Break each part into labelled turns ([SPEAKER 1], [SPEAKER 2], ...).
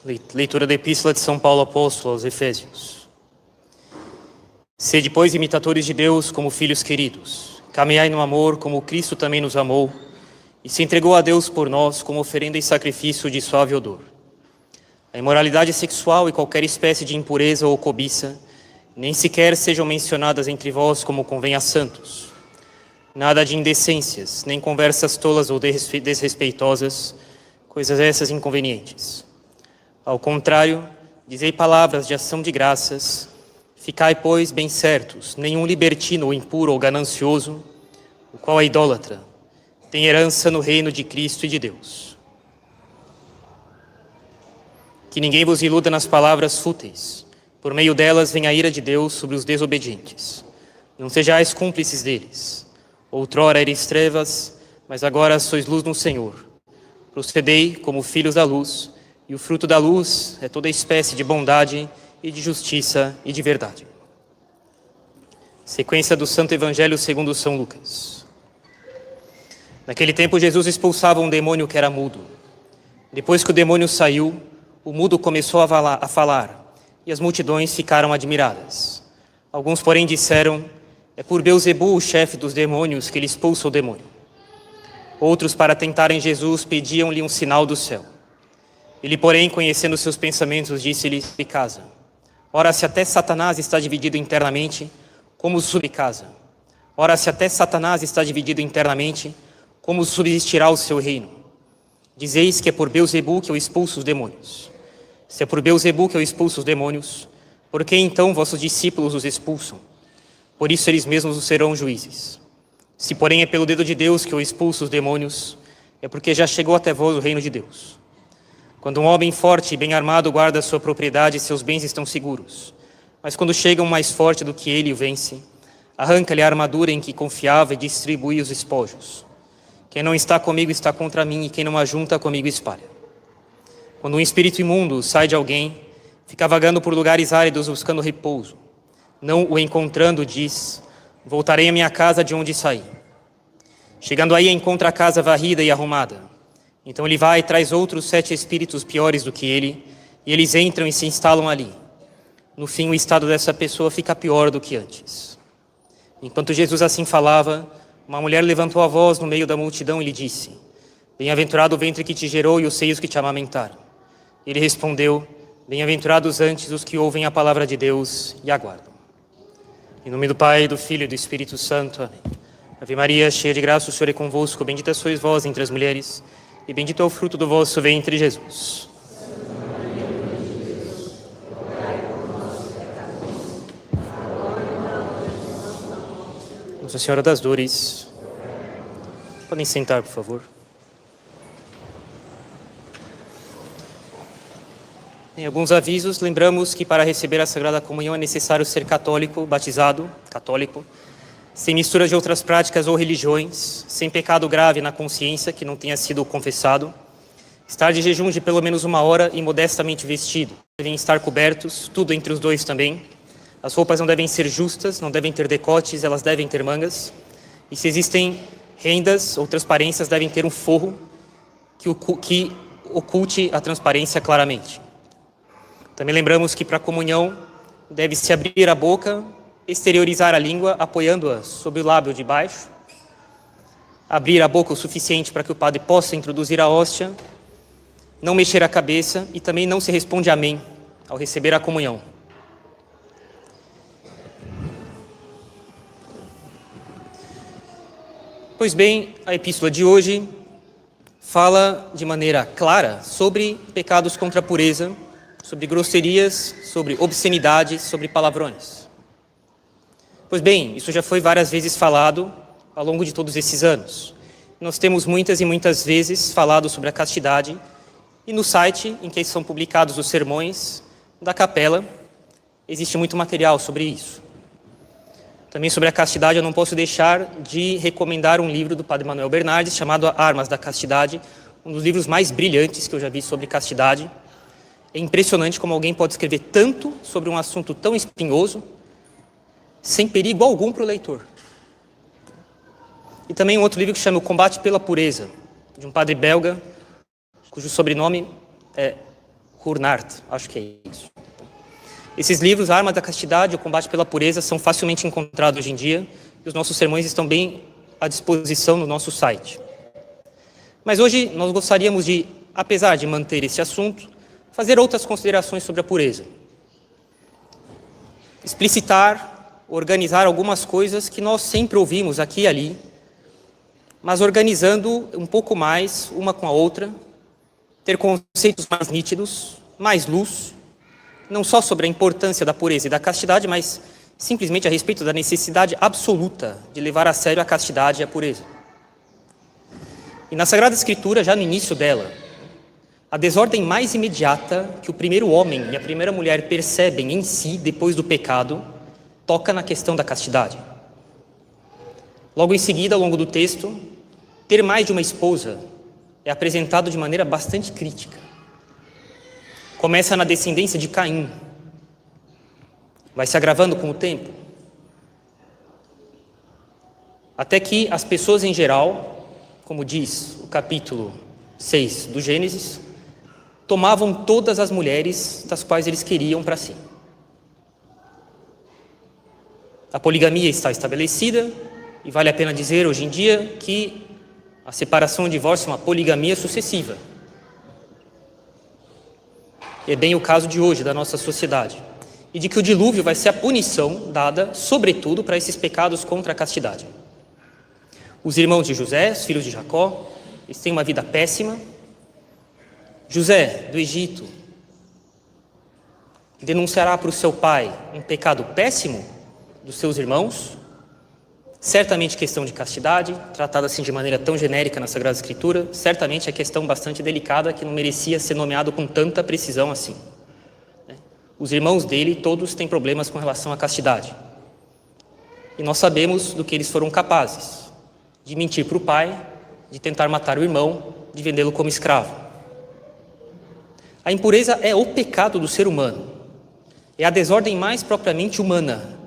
[SPEAKER 1] Leitura da Epístola de São Paulo Apóstolo aos Efésios. Sede, pois, imitadores de Deus como filhos queridos. Caminhai no amor como Cristo também nos amou e se entregou a Deus por nós como oferenda e sacrifício de suave odor. A imoralidade sexual e qualquer espécie de impureza ou cobiça nem sequer sejam mencionadas entre vós como convém a santos. Nada de indecências, nem conversas tolas ou desrespeitosas, coisas essas inconvenientes. Ao contrário, dizei palavras de ação de graças. Ficai, pois, bem certos, nenhum libertino ou impuro ou ganancioso, o qual é idólatra, tem herança no reino de Cristo e de Deus. Que ninguém vos iluda nas palavras fúteis, por meio delas vem a ira de Deus sobre os desobedientes. Não sejais cúmplices deles. Outrora erais trevas, mas agora sois luz no Senhor. Procedei como filhos da luz, e o fruto da luz é toda espécie de bondade e de justiça e de verdade. Sequência do Santo Evangelho segundo São Lucas. Naquele tempo Jesus expulsava um demônio que era mudo. Depois que o demônio saiu, o mudo começou a falar, e as multidões ficaram admiradas. Alguns, porém, disseram: é por Beelzebu, o chefe dos demônios, que ele expulsa o demônio. Outros, para tentarem Jesus, pediam-lhe um sinal do céu. Ele, porém, conhecendo seus pensamentos, disse-lhe: casa. Ora, se até Satanás está dividido internamente, como subcasa? Ora, se até Satanás está dividido internamente, como subsistirá o seu reino? Dizeis que é por Beelzebu que eu expulso os demônios. Se é por Beelzebu que eu expulso os demônios, por que então vossos discípulos os expulsam? Por isso eles mesmos os serão juízes. Se, porém, é pelo dedo de Deus que eu expulso os demônios, é porque já chegou até vós o reino de Deus. Quando um homem forte e bem armado guarda sua propriedade, seus bens estão seguros. Mas quando chega um mais forte do que ele e o vence, arranca-lhe a armadura em que confiava e distribui os espojos. Quem não está comigo está contra mim, e quem não ajunta comigo espalha. Quando um espírito imundo sai de alguém, fica vagando por lugares áridos buscando repouso. Não o encontrando, diz: voltarei à minha casa de onde saí. Chegando aí, encontra a casa varrida e arrumada. Então ele vai e traz outros 7 espíritos piores do que ele, e eles entram e se instalam ali. No fim, o estado dessa pessoa fica pior do que antes. Enquanto Jesus assim falava, uma mulher levantou a voz no meio da multidão e lhe disse: bem-aventurado o ventre que te gerou e os seios que te amamentaram. Ele respondeu: bem-aventurados antes os que ouvem a palavra de Deus e aguardam. Em nome do Pai, do Filho e do Espírito Santo. Amém. Ave Maria, cheia de graça, o Senhor é convosco. Bendita sois vós entre as mulheres, e bendito é o fruto do vosso ventre, Jesus. Nossa Senhora das Dores. Podem sentar, por favor. Em alguns avisos, lembramos que para receber a Sagrada Comunhão é necessário ser católico, batizado, católico, sem mistura de outras práticas ou religiões, sem pecado grave na consciência que não tenha sido confessado, estar de jejum de pelo menos 1 hora e modestamente vestido. Devem estar cobertos, tudo entre os dois também. As roupas não devem ser justas, não devem ter decotes, elas devem ter mangas. E se existem rendas ou transparências, devem ter um forro que oculte a transparência claramente. Também lembramos que para a comunhão deve-se abrir a boca, exteriorizar a língua, apoiando-a sobre o lábio de baixo, abrir a boca o suficiente para que o padre possa introduzir a hóstia, não mexer a cabeça e também não se responde amém ao receber a comunhão. Pois bem, a epístola de hoje fala de maneira clara sobre pecados contra a pureza, sobre grosserias, sobre obscenidades, sobre palavrões. Pois bem, isso já foi várias vezes falado ao longo de todos esses anos. Nós temos muitas e muitas vezes falado sobre a castidade, e no site em que são publicados os sermões da capela, existe muito material sobre isso. Também sobre a castidade eu não posso deixar de recomendar um livro do Padre Manuel Bernardes, chamado Armas da Castidade, um dos livros mais brilhantes que eu já vi sobre castidade. É impressionante como alguém pode escrever tanto sobre um assunto tão espinhoso, sem perigo algum para o leitor. E também um outro livro que chama O Combate pela Pureza, de um padre belga, cujo sobrenome é Cournart, acho que é isso. Esses livros, A Arma da Castidade e O Combate pela Pureza, são facilmente encontrados hoje em dia e os nossos sermões estão bem à disposição no nosso site. Mas hoje nós gostaríamos de, apesar de manter esse assunto, fazer outras considerações sobre a pureza. Explicitar, organizar algumas coisas que nós sempre ouvimos aqui e ali, mas organizando um pouco mais uma com a outra, ter conceitos mais nítidos, mais luz, não só sobre a importância da pureza e da castidade, mas simplesmente a respeito da necessidade absoluta de levar a sério a castidade e a pureza. E na Sagrada Escritura, já no início dela, a desordem mais imediata que o primeiro homem e a primeira mulher percebem em si depois do pecado, toca na questão da castidade. Logo em seguida, ao longo do texto, ter mais de uma esposa é apresentado de maneira bastante crítica. Começa na descendência de Caim, vai se agravando com o tempo, até que as pessoas em geral, como diz o capítulo 6 do Gênesis, tomavam todas as mulheres das quais eles queriam para si. A poligamia está estabelecida, e vale a pena dizer hoje em dia que a separação e o divórcio é uma poligamia sucessiva. É bem o caso de hoje, da nossa sociedade. E de que o dilúvio vai ser a punição dada, sobretudo, para esses pecados contra a castidade. Os irmãos de José, os filhos de Jacó, eles têm uma vida péssima. José, do Egito, denunciará para o seu pai um pecado péssimo dos seus irmãos, certamente questão de castidade, tratada assim de maneira tão genérica na Sagrada Escritura, certamente é questão bastante delicada que não merecia ser nomeado com tanta precisão assim. Os irmãos dele, todos têm problemas com relação à castidade. E nós sabemos do que eles foram capazes, de mentir para o pai, de tentar matar o irmão, de vendê-lo como escravo. A impureza é o pecado do ser humano, é a desordem mais propriamente humana,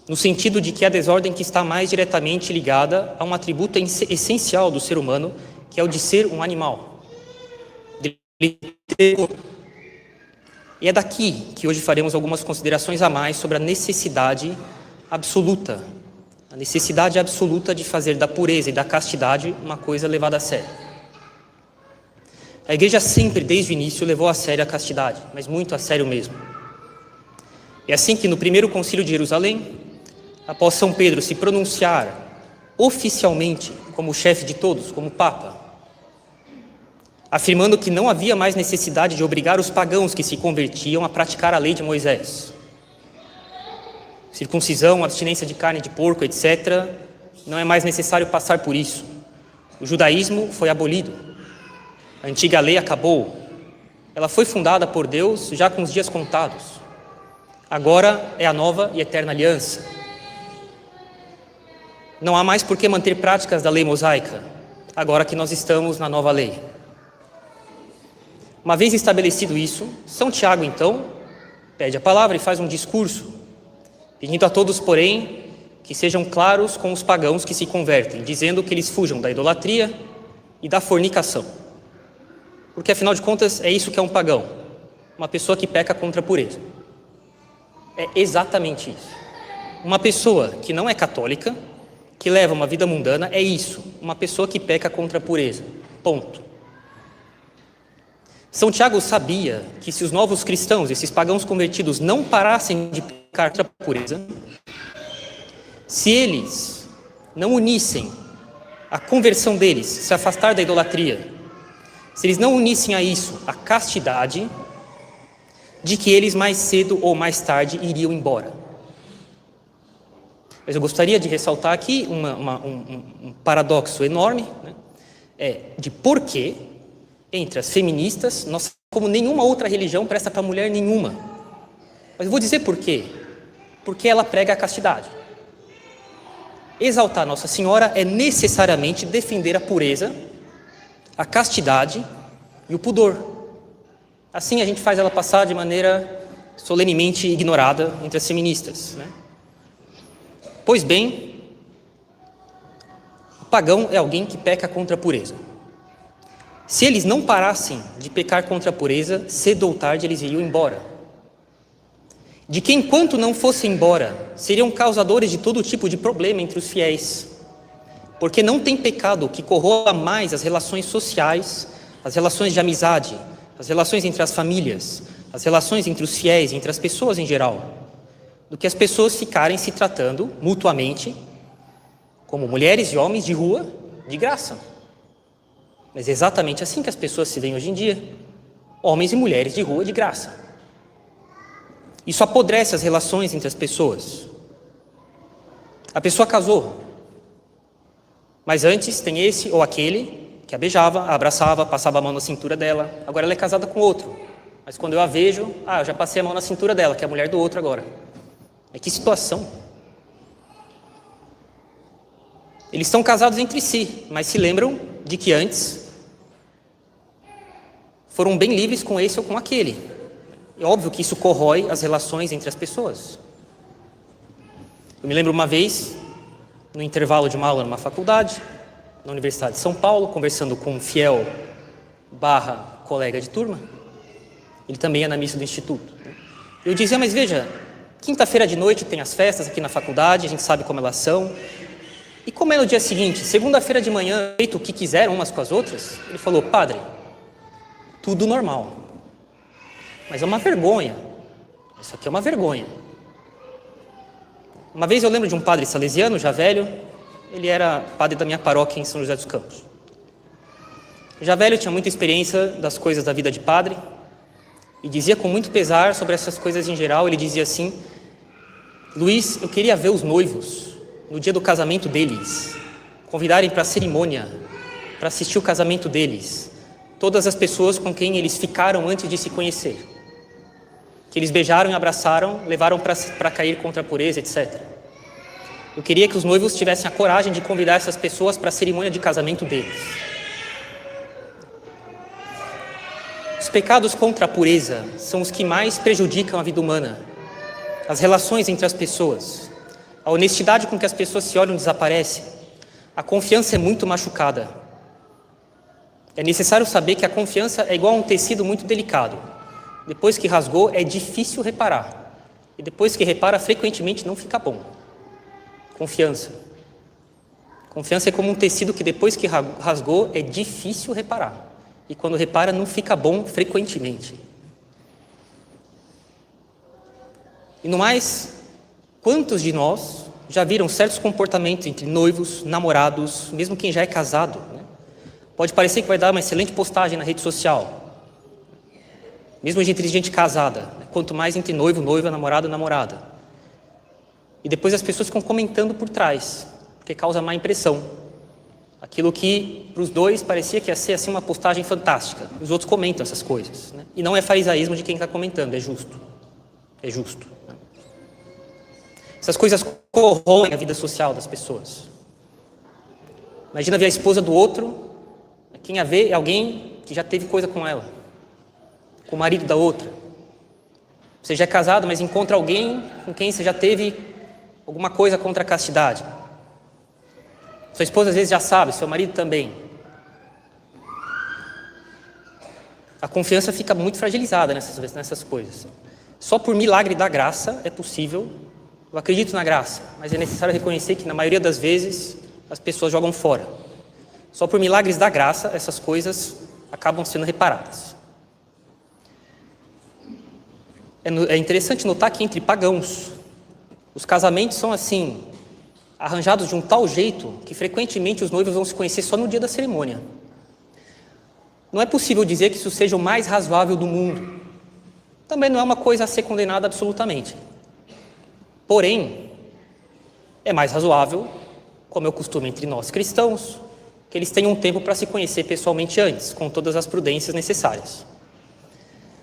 [SPEAKER 1] no sentido de que é a desordem que está mais diretamente ligada a um atributo essencial do ser humano, que é o de ser um animal. E é daqui que hoje faremos algumas considerações a mais sobre a necessidade absoluta de fazer da pureza e da castidade uma coisa levada a sério. A Igreja sempre, desde o início, levou a sério a castidade, mas muito a sério mesmo. É assim que no primeiro concílio de Jerusalém, após São Pedro se pronunciar oficialmente como chefe de todos, como Papa, afirmando que não havia mais necessidade de obrigar os pagãos que se convertiam a praticar a lei de Moisés. Circuncisão, abstinência de carne de porco, etc., não é mais necessário passar por isso. O judaísmo foi abolido. A antiga lei acabou. Ela foi fundada por Deus já com os dias contados. Agora é a nova e eterna aliança. Não há mais por que manter práticas da lei mosaica, agora que nós estamos na nova lei. Uma vez estabelecido isso, São Tiago, então, pede a palavra e faz um discurso, pedindo a todos, porém, que sejam claros com os pagãos que se convertem, dizendo que eles fujam da idolatria e da fornicação. Porque, afinal de contas, é isso que é um pagão, uma pessoa que peca contra a pureza. É exatamente isso. Uma pessoa que não é católica, que leva uma vida mundana, é isso, uma pessoa que peca contra a pureza. Ponto. São Tiago sabia que se os novos cristãos, esses pagãos convertidos, não parassem de pecar contra a pureza, se eles não unissem a conversão deles, se afastar da idolatria, se eles não unissem a isso a castidade, de que eles mais cedo ou mais tarde iriam embora. Mas eu gostaria de ressaltar aqui um paradoxo enorme, né? De por que, entre as feministas, nós, como nenhuma outra religião, presta para mulher nenhuma. Mas eu vou dizer por quê. Porque ela prega a castidade. Exaltar Nossa Senhora é necessariamente defender a pureza, a castidade e o pudor. Assim a gente faz ela passar de maneira solenemente ignorada entre as feministas, né? Pois bem, o pagão é alguém que peca contra a pureza. Se eles não parassem de pecar contra a pureza, cedo ou tarde eles iriam embora. De que enquanto não fossem embora, seriam causadores de todo tipo de problema entre os fiéis. Porque não tem pecado que corroa mais as relações sociais, as relações de amizade, as relações entre as famílias, as relações entre os fiéis, entre as pessoas em geral, do que as pessoas ficarem se tratando mutuamente como mulheres e homens de rua de graça. Mas é exatamente assim que as pessoas se veem hoje em dia, homens e mulheres de rua de graça. Isso apodrece as relações entre as pessoas. A pessoa casou, mas antes tem esse ou aquele que a beijava, a abraçava, passava a mão na cintura dela. Agora ela é casada com outro. Mas quando eu a vejo, eu já passei a mão na cintura dela, que é a mulher do outro agora. Que situação. Eles estão casados entre si, mas se lembram de que antes foram bem livres com esse ou com aquele. É óbvio que isso corrói as relações entre as pessoas. Eu me lembro uma vez, no intervalo de uma aula numa faculdade, na Universidade de São Paulo, conversando com um fiel / colega de turma. Ele também é na missa do Instituto. Eu dizia, mas veja, quinta-feira de noite tem as festas aqui na faculdade, a gente sabe como elas são. E como é no dia seguinte, segunda-feira de manhã, feito o que quiseram umas com as outras? Ele falou, padre, tudo normal. Mas é uma vergonha. Isso aqui é uma vergonha. Uma vez eu lembro de um padre salesiano, já velho. Ele era padre da minha paróquia em São José dos Campos. Já velho, tinha muita experiência das coisas da vida de padre. E dizia com muito pesar sobre essas coisas em geral. Ele dizia assim, Luiz, eu queria ver os noivos no dia do casamento deles, convidarem para a cerimônia, para assistir o casamento deles, todas as pessoas com quem eles ficaram antes de se conhecer, que eles beijaram e abraçaram, levaram para cair contra a pureza, etc. Eu queria que os noivos tivessem a coragem de convidar essas pessoas para a cerimônia de casamento deles. Os pecados contra a pureza são os que mais prejudicam a vida humana, as relações entre as pessoas. A honestidade com que as pessoas se olham desaparece. A confiança é muito machucada. É necessário saber que a confiança é igual a um tecido muito delicado. Depois que rasgou, é difícil reparar. E depois que repara, frequentemente não fica bom. Confiança. Confiança é como um tecido que depois que rasgou, é difícil reparar. E quando repara, não fica bom frequentemente. E no mais, quantos de nós já viram certos comportamentos entre noivos, namorados, mesmo quem já é casado, né? Pode parecer que vai dar uma excelente postagem na rede social. Mesmo entre gente casada, né? Quanto mais entre noivo, noiva, namorado, namorada. E depois as pessoas ficam comentando por trás, porque causa má impressão. Aquilo que para os dois parecia que ia ser assim, uma postagem fantástica. Os outros comentam essas coisas, né? E não é farisaísmo de quem está comentando, é justo. É justo. Né? Essas coisas corroem a vida social das pessoas. Imagina ver a esposa do outro, quem a vê é alguém que já teve coisa com ela, com o marido da outra. Você já é casado, mas encontra alguém com quem você já teve alguma coisa contra a castidade. Sua esposa às vezes já sabe, seu marido também. A confiança fica muito fragilizada nessas coisas. Só por milagre da graça é possível. Eu acredito na graça, mas é necessário reconhecer que na maioria das vezes as pessoas jogam fora. Só por milagres da graça essas coisas acabam sendo reparadas. É interessante notar que entre pagãos, os casamentos são assim, arranjados de um tal jeito que frequentemente os noivos vão se conhecer só no dia da cerimônia. Não é possível dizer que isso seja o mais razoável do mundo. Também não é uma coisa a ser condenada absolutamente. Porém, é mais razoável, como é o costume entre nós cristãos, que eles tenham um tempo para se conhecer pessoalmente antes, com todas as prudências necessárias.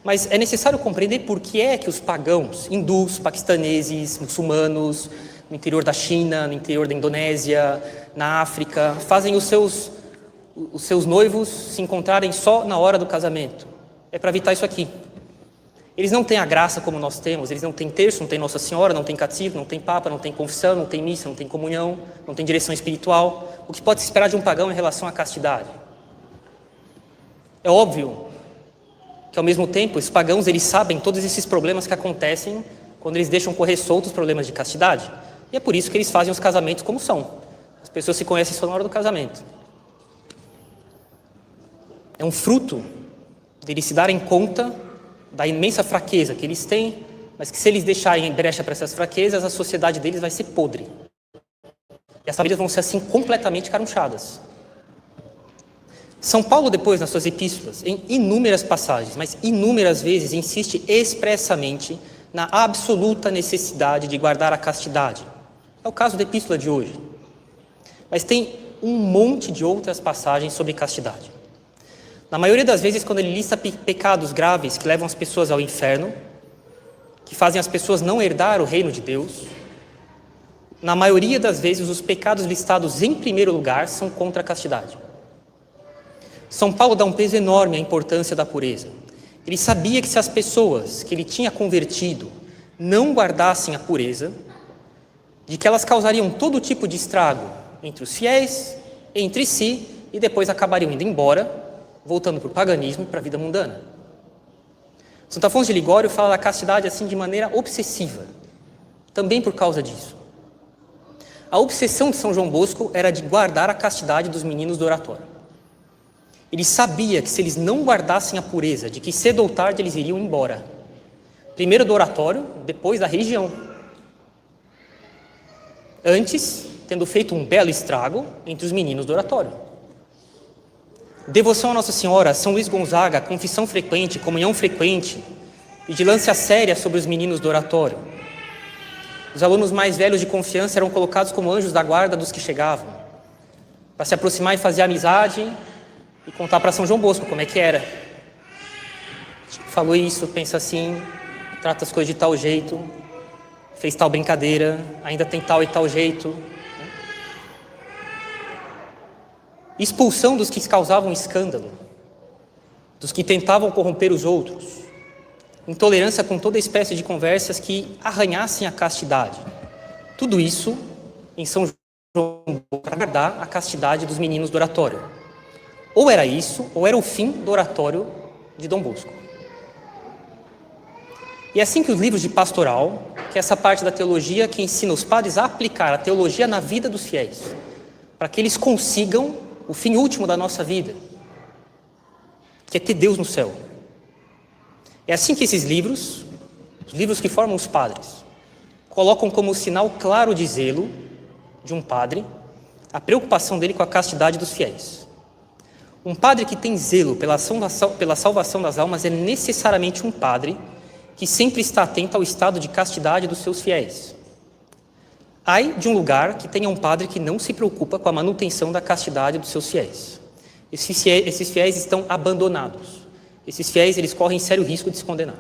[SPEAKER 1] Mas é necessário compreender por que é que os pagãos, hindus, paquistaneses, muçulmanos, no interior da China, no interior da Indonésia, na África, fazem os seus noivos se encontrarem só na hora do casamento. É para evitar isso aqui. Eles não têm a graça como nós temos, eles não têm terço, não têm Nossa Senhora, não têm catecismo, não têm papa, não têm confissão, não têm missa, não têm comunhão, não têm direção espiritual. O que pode se esperar de um pagão em relação à castidade? É óbvio que, ao mesmo tempo, os pagãos eles sabem todos esses problemas que acontecem quando eles deixam correr soltos os problemas de castidade. E é por isso que eles fazem os casamentos como são. As pessoas se conhecem só na hora do casamento. É um fruto deles se darem conta da imensa fraqueza que eles têm, mas que se eles deixarem brecha para essas fraquezas, a sociedade deles vai ser podre. E as famílias vão ser assim completamente carunchadas. São Paulo depois, nas suas epístolas, em inúmeras passagens, mas inúmeras vezes, insiste expressamente na absoluta necessidade de guardar a castidade. É o caso da epístola de hoje. Mas tem um monte de outras passagens sobre castidade. Na maioria das vezes, quando ele lista pecados graves que levam as pessoas ao inferno, que fazem as pessoas não herdar o reino de Deus, na maioria das vezes, os pecados listados em primeiro lugar são contra a castidade. São Paulo dá um peso enorme à importância da pureza. Ele sabia que se as pessoas que ele tinha convertido não guardassem a pureza, de que elas causariam todo tipo de estrago entre os fiéis, entre si, e depois acabariam indo embora, voltando para o paganismo e para a vida mundana. Santo Afonso de Ligório fala da castidade assim de maneira obsessiva, também por causa disso. A obsessão de São João Bosco era de guardar a castidade dos meninos do oratório. Ele sabia que se eles não guardassem a pureza, de que cedo ou tarde eles iriam embora. Primeiro do oratório, depois da religião. Antes, tendo feito um belo estrago entre os meninos do oratório. Devoção a Nossa Senhora, São Luís Gonzaga, confissão frequente, comunhão frequente, vigilância séria sobre os meninos do oratório. Os alunos mais velhos de confiança eram colocados como anjos da guarda dos que chegavam, para se aproximar e fazer amizade e contar para São João Bosco como é que era. Falou isso, pensa assim, trata as coisas de tal jeito, fez tal brincadeira, ainda tem tal e tal jeito. Expulsão dos que causavam escândalo, dos que tentavam corromper os outros. Intolerância com toda espécie de conversas que arranhassem a castidade. Tudo isso em São João Bosco para guardar a castidade dos meninos do oratório. Ou era isso, ou era o fim do oratório de Dom Bosco. E é assim que os livros de pastoral, que é essa parte da teologia que ensina os padres a aplicar a teologia na vida dos fiéis, para que eles consigam o fim último da nossa vida, que é ter Deus no céu. É assim que esses livros, os livros que formam os padres, colocam como sinal claro de zelo de um padre a preocupação dele com a castidade dos fiéis. Um padre que tem zelo pela salvação das almas é necessariamente um padre que sempre está atento ao estado de castidade dos seus fiéis. Ai de um lugar que tenha um padre que não se preocupa com a manutenção da castidade dos seus fiéis. Esses fiéis estão abandonados. Esses fiéis eles correm sério risco de se condenar.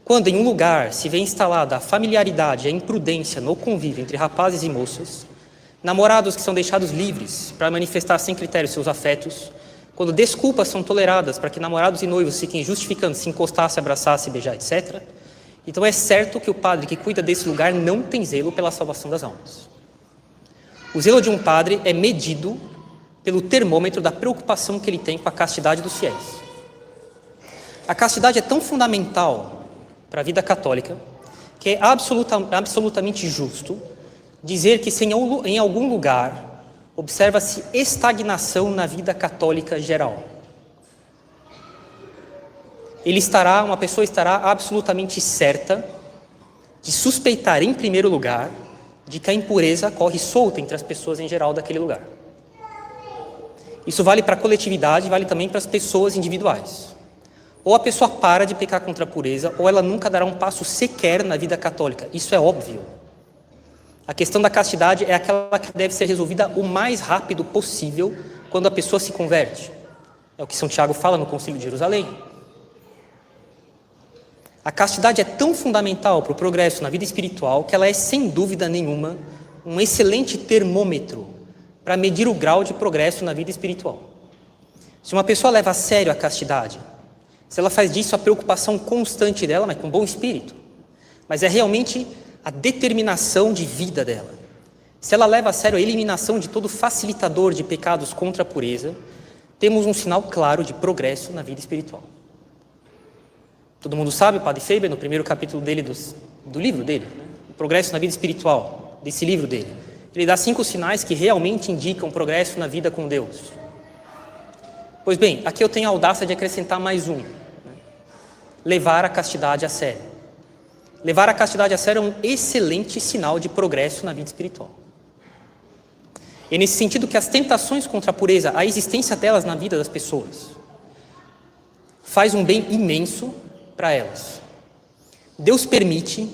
[SPEAKER 1] Quando em um lugar se vê instalada a familiaridade e a imprudência no convívio entre rapazes e moças, namorados que são deixados livres para manifestar sem critério seus afetos, quando desculpas são toleradas para que namorados e noivos fiquem justificando se encostar, se abraçar, se beijar, etc., então é certo que o padre que cuida desse lugar não tem zelo pela salvação das almas. O zelo de um padre é medido pelo termômetro da preocupação que ele tem com a castidade dos fiéis. A castidade é tão fundamental para a vida católica que é absolutamente justo dizer que se em algum lugar observa-se estagnação na vida católica geral, uma pessoa estará absolutamente certa de suspeitar em primeiro lugar de que a impureza corre solta entre as pessoas em geral daquele lugar. Isso vale para a coletividade, vale também para as pessoas individuais. Ou a pessoa para de pecar contra a pureza, ou ela nunca dará um passo sequer na vida católica. Isso é óbvio. A questão da castidade é aquela que deve ser resolvida o mais rápido possível quando a pessoa se converte. É o que São Tiago fala no Concílio de Jerusalém. A castidade é tão fundamental para o progresso na vida espiritual que ela é, sem dúvida nenhuma, um excelente termômetro para medir o grau de progresso na vida espiritual. Se uma pessoa leva a sério a castidade, se ela faz disso a preocupação constante dela, mas com bom espírito, mas é realmente a determinação de vida dela. Se ela leva a sério a eliminação de todo facilitador de pecados contra a pureza, temos um sinal claro de progresso na vida espiritual. Todo mundo sabe, o Padre Faber, no primeiro capítulo dele, do livro dele, né? O progresso na vida espiritual, desse livro dele, ele dá 5 sinais que realmente indicam progresso na vida com Deus. Pois bem, aqui eu tenho a audácia de acrescentar mais um, né? Levar a castidade a sério. Levar a castidade a sério é um excelente sinal de progresso na vida espiritual. É nesse sentido que as tentações contra a pureza, a existência delas na vida das pessoas, faz um bem imenso para elas. Deus permite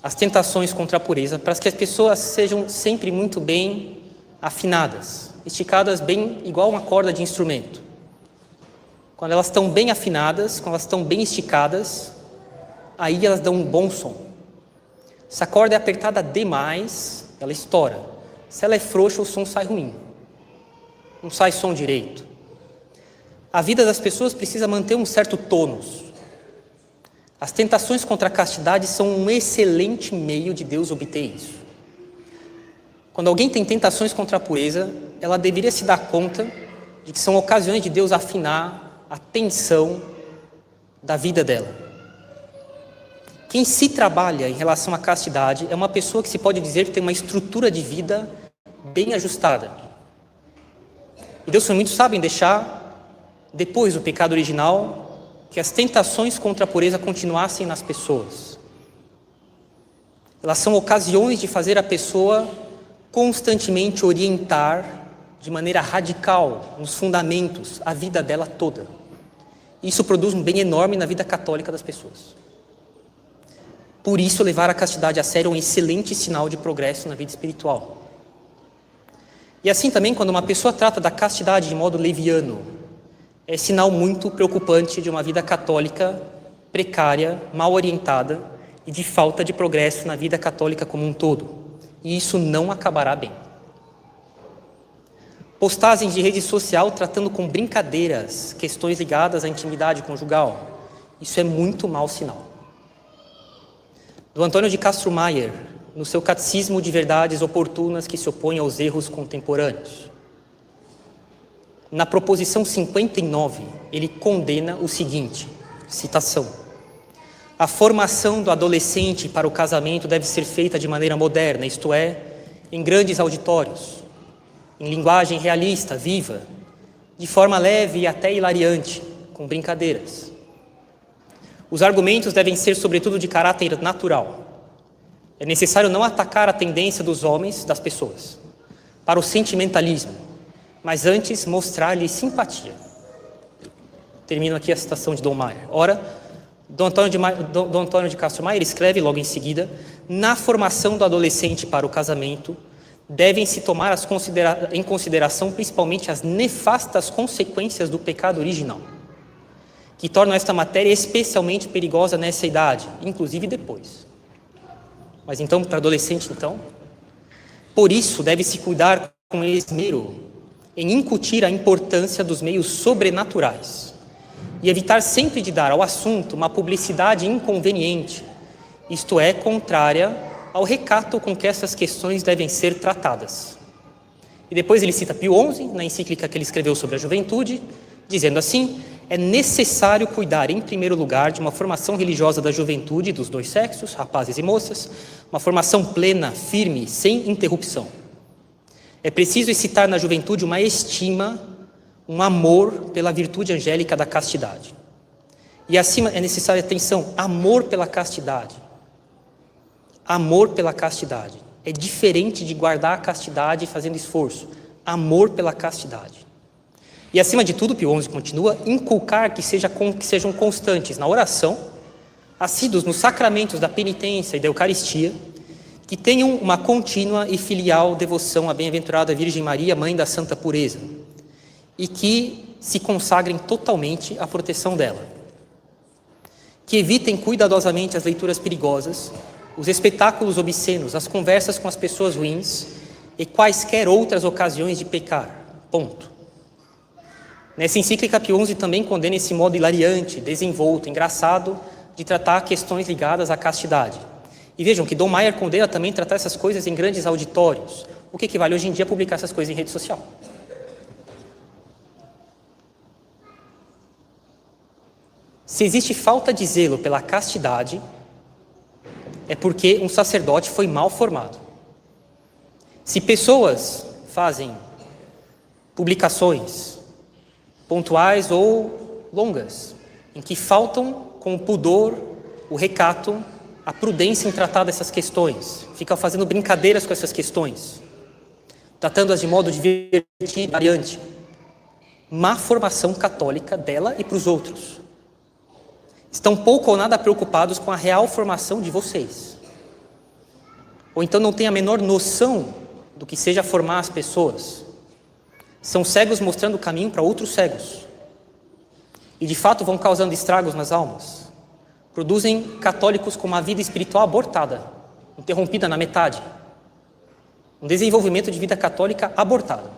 [SPEAKER 1] as tentações contra a pureza para que as pessoas sejam sempre muito bem afinadas, esticadas bem igual uma corda de instrumento. Quando elas estão bem afinadas, quando elas estão bem esticadas, aí elas dão um bom som. Se a corda é apertada demais, ela estoura. Se ela é frouxa, o som sai ruim. Não sai som direito. A vida das pessoas precisa manter um certo tônus. As tentações contra a castidade são um excelente meio de Deus obter isso. Quando alguém tem tentações contra a pureza, ela deveria se dar conta de que são ocasiões de Deus afinar a tensão da vida dela. Quem se trabalha em relação à castidade é uma pessoa que se pode dizer que tem uma estrutura de vida bem ajustada. E Deus foi muito sábio em deixar, depois do pecado original, que as tentações contra a pureza continuassem nas pessoas. Elas são ocasiões de fazer a pessoa constantemente orientar de maneira radical, nos fundamentos, a vida dela toda. Isso produz um bem enorme na vida católica das pessoas. Por isso, levar a castidade a sério é um excelente sinal de progresso na vida espiritual. E assim também, quando uma pessoa trata da castidade de modo leviano, é sinal muito preocupante de uma vida católica precária, mal orientada e de falta de progresso na vida católica como um todo. E isso não acabará bem. Postagens de rede social tratando com brincadeiras questões ligadas à intimidade conjugal. Isso é muito mau sinal. Do Antônio de Castro Maier, no seu Catecismo de Verdades Oportunas que se opõe aos erros contemporâneos. Na proposição 59, ele condena o seguinte, citação: a formação do adolescente para o casamento deve ser feita de maneira moderna, isto é, em grandes auditórios, em linguagem realista, viva, de forma leve e até hilariante, com brincadeiras. Os argumentos devem ser, sobretudo, de caráter natural. É necessário não atacar a tendência dos homens, das pessoas, para o sentimentalismo, mas antes mostrar-lhes simpatia. Termino aqui a citação de Dom Maier. Ora, Dom Antônio de Castro Maier escreve logo em seguida: na formação do adolescente para o casamento, devem-se tomar em consideração principalmente as nefastas consequências do pecado original, que tornam esta matéria especialmente perigosa nessa idade, inclusive depois. Mas então, para adolescente, então, por isso deve-se cuidar com esmero em incutir a importância dos meios sobrenaturais e evitar sempre de dar ao assunto uma publicidade inconveniente, isto é, contrária ao recato com que essas questões devem ser tratadas. E depois ele cita Pio XI, na encíclica que ele escreveu sobre a juventude, dizendo assim: é necessário cuidar, em primeiro lugar, de uma formação religiosa da juventude dos dois sexos, rapazes e moças, uma formação plena, firme, sem interrupção. É preciso excitar na juventude uma estima, um amor pela virtude angélica da castidade. E acima é necessária, atenção, amor pela castidade. Amor pela castidade. É diferente de guardar a castidade fazendo esforço. Amor pela castidade. E acima de tudo, Pio XI continua, inculcar que sejam constantes na oração, assíduos nos sacramentos da penitência e da Eucaristia, que tenham uma contínua e filial devoção à bem-aventurada Virgem Maria, Mãe da Santa Pureza, e que se consagrem totalmente à proteção dela. Que evitem cuidadosamente as leituras perigosas, os espetáculos obscenos, as conversas com as pessoas ruins e quaisquer outras ocasiões de pecar. Ponto. Nessa encíclica, Pio XI também condena esse modo hilariante, desenvolto, engraçado de tratar questões ligadas à castidade. E vejam que Dom Maier condena também tratar essas coisas em grandes auditórios. O que equivale hoje em dia a publicar essas coisas em rede social. Se existe falta de zelo pela castidade, é porque um sacerdote foi mal formado. Se pessoas fazem publicações pontuais ou longas, em que faltam com o pudor, o recato, a prudência em tratar dessas questões, ficam fazendo brincadeiras com essas questões, tratando-as de modo divertido e variante, má formação católica dela e para os outros. Estão pouco ou nada preocupados com a real formação de vocês. Ou então não têm a menor noção do que seja formar as pessoas. São cegos mostrando o caminho para outros cegos. E de fato vão causando estragos nas almas. Produzem católicos com uma vida espiritual abortada, interrompida na metade. Um desenvolvimento de vida católica abortado.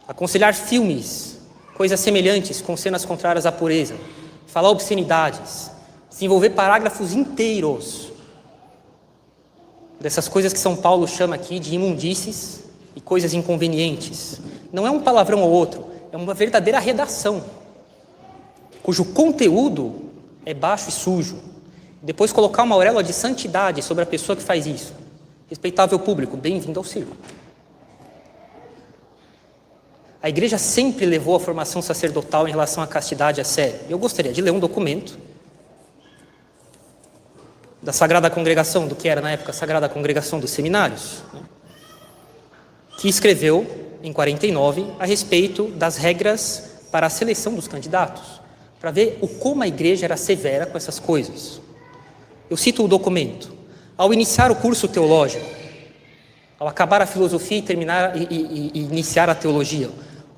[SPEAKER 1] Aconselhar filmes, coisas semelhantes com cenas contrárias à pureza. Falar obscenidades. Desenvolver parágrafos inteiros dessas coisas que São Paulo chama aqui de imundícies e coisas inconvenientes. Não é um palavrão ou outro, é uma verdadeira redação, cujo conteúdo é baixo e sujo. Depois colocar uma auréola de santidade sobre a pessoa que faz isso. Respeitável público, bem-vindo ao circo. A igreja sempre levou a formação sacerdotal em relação à castidade a sério. Eu gostaria de ler um documento da Sagrada Congregação, do que era na época a Sagrada Congregação dos Seminários, que escreveu, em 49, a respeito das regras para a seleção dos candidatos, para ver como a igreja era severa com essas coisas. Eu cito o documento. Ao iniciar o curso teológico, ao acabar a filosofia e iniciar a teologia,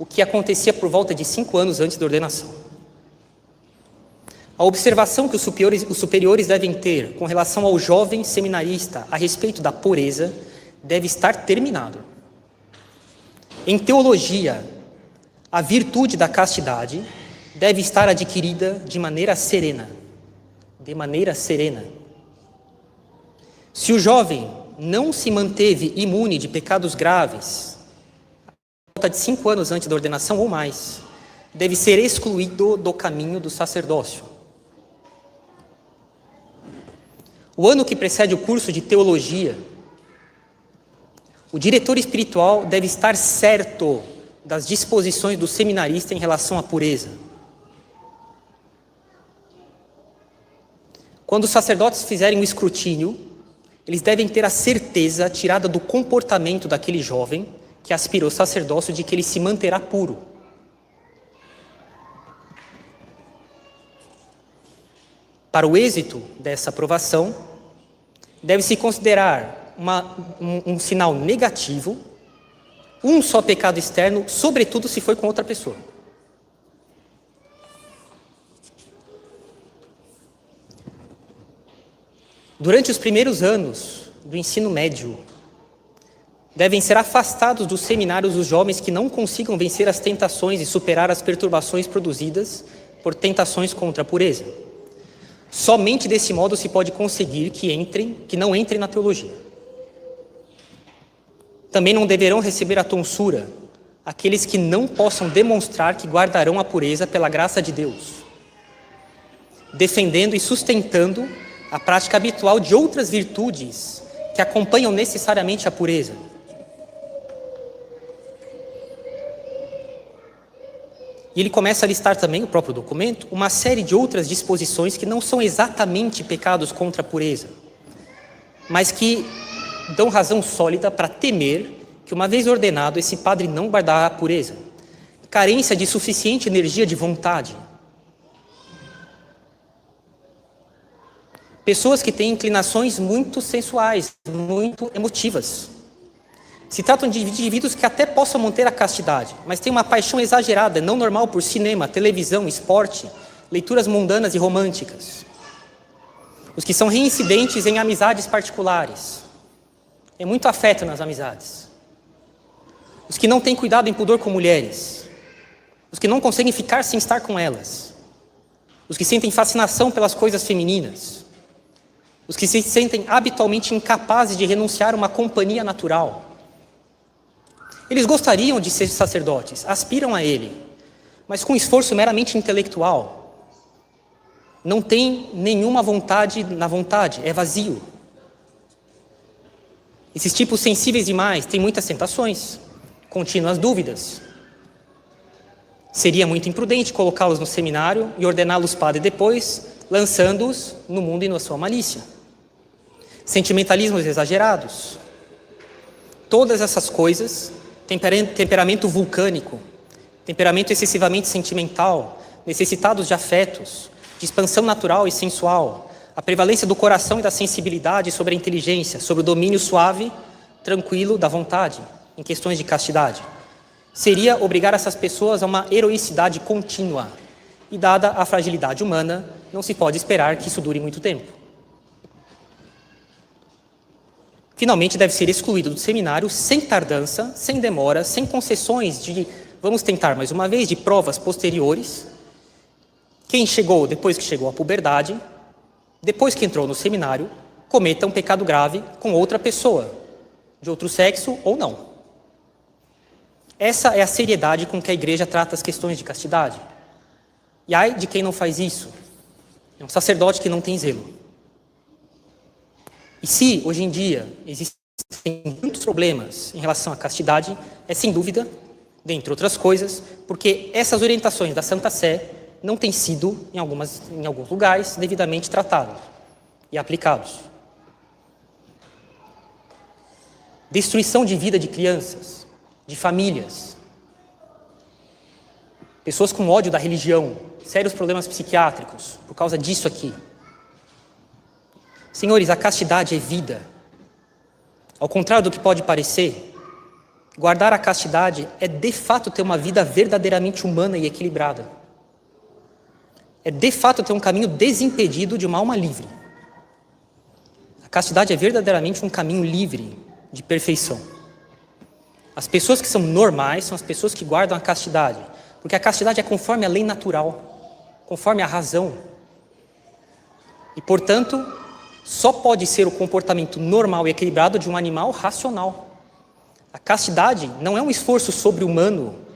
[SPEAKER 1] o que acontecia por volta de 5 anos antes da ordenação. A observação que os superiores devem ter com relação ao jovem seminarista a respeito da pureza deve estar terminado. Em teologia, a virtude da castidade deve estar adquirida de maneira serena. De maneira serena. Se o jovem não se manteve imune de pecados graves, volta de 5 anos antes da ordenação ou mais, deve ser excluído do caminho do sacerdócio. O ano que precede o curso de teologia, o diretor espiritual deve estar certo das disposições do seminarista em relação à pureza. Quando os sacerdotes fizerem o escrutínio, eles devem ter a certeza, tirada do comportamento daquele jovem que aspira ao sacerdócio, de que ele se manterá puro. Para o êxito dessa aprovação, deve-se considerar um sinal negativo, um só pecado externo, sobretudo se foi com outra pessoa. Durante os primeiros anos do ensino médio, devem ser afastados dos seminários os jovens que não consigam vencer as tentações e superar as perturbações produzidas por tentações contra a pureza. Somente desse modo se pode conseguir que não entrem na teologia. Também não deverão receber a tonsura aqueles que não possam demonstrar que guardarão a pureza pela graça de Deus, defendendo e sustentando a prática habitual de outras virtudes que acompanham necessariamente a pureza. E ele começa a listar também, o próprio documento, uma série de outras disposições que não são exatamente pecados contra a pureza, mas que dão razão sólida para temer que, uma vez ordenado, esse padre não guardará a pureza. Carência de suficiente energia de vontade. Pessoas que têm inclinações muito sensuais, muito emotivas. Se tratam de indivíduos que até possam manter a castidade, mas têm uma paixão exagerada, não normal por cinema, televisão, esporte, leituras mundanas e românticas. Os que são reincidentes em amizades particulares. É muito afeto nas amizades. Os que não têm cuidado em pudor com mulheres. Os que não conseguem ficar sem estar com elas. Os que sentem fascinação pelas coisas femininas. Os que se sentem habitualmente incapazes de renunciar a uma companhia natural. Eles gostariam de ser sacerdotes, aspiram a ele, mas com esforço meramente intelectual, não tem nenhuma vontade na vontade, é vazio. Esses tipos sensíveis demais têm muitas tentações, contínuas dúvidas. Seria muito imprudente colocá-los no seminário e ordená-los padre depois, lançando-os no mundo e na sua malícia. Sentimentalismos exagerados. Todas essas coisas, temperamento vulcânico, temperamento excessivamente sentimental, necessitados de afetos, de expansão natural e sensual, a prevalência do coração e da sensibilidade sobre a inteligência, sobre o domínio suave, tranquilo da vontade, em questões de castidade. Seria obrigar essas pessoas a uma heroicidade contínua. E dada a fragilidade humana, não se pode esperar que isso dure muito tempo. Finalmente, deve ser excluído do seminário sem tardança, sem demora, sem concessões de, vamos tentar mais uma vez, de provas posteriores. Quem chegou depois que chegou à puberdade, depois que entrou no seminário, cometa um pecado grave com outra pessoa, de outro sexo ou não. Essa é a seriedade com que a igreja trata as questões de castidade. E ai de quem não faz isso. É um sacerdote que não tem zelo. E se, hoje em dia, existem muitos problemas em relação à castidade, é sem dúvida, dentre outras coisas, porque essas orientações da Santa Sé não têm sido, em alguns lugares, devidamente tratadas e aplicados. Destruição de vida de crianças, de famílias, pessoas com ódio da religião, sérios problemas psiquiátricos, por causa disso aqui. Senhores, a castidade é vida. Ao contrário do que pode parecer, guardar a castidade é de fato ter uma vida verdadeiramente humana e equilibrada. É de fato ter um caminho desimpedido de uma alma livre. A castidade é verdadeiramente um caminho livre de perfeição. As pessoas que são normais são as pessoas que guardam a castidade, porque a castidade é conforme a lei natural, conforme a razão. E, portanto, só pode ser o comportamento normal e equilibrado de um animal racional. A castidade não é um esforço sobre-humano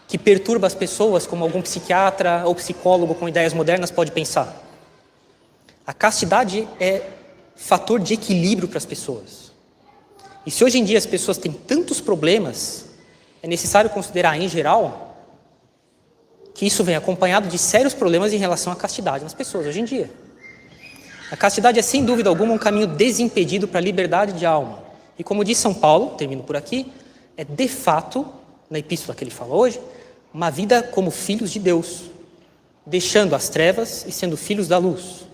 [SPEAKER 1] que perturba as pessoas, como algum psiquiatra ou psicólogo com ideias modernas pode pensar. A castidade é fator de equilíbrio para as pessoas. E se hoje em dia as pessoas têm tantos problemas, é necessário considerar, em geral, que isso vem acompanhado de sérios problemas em relação à castidade nas pessoas hoje em dia. A castidade é, sem dúvida alguma, um caminho desimpedido para a liberdade de alma. E como diz São Paulo, termino por aqui, é de fato, na epístola que ele fala hoje, uma vida como filhos de Deus, deixando as trevas e sendo filhos da luz.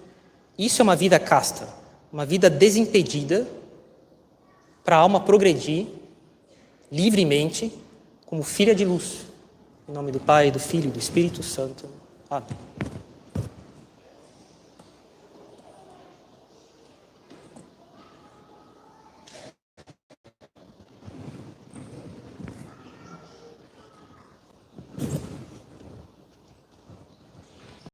[SPEAKER 1] Isso é uma vida casta, uma vida desimpedida para a alma progredir livremente como filha de luz. Em nome do Pai, do Filho e do Espírito Santo. Amém.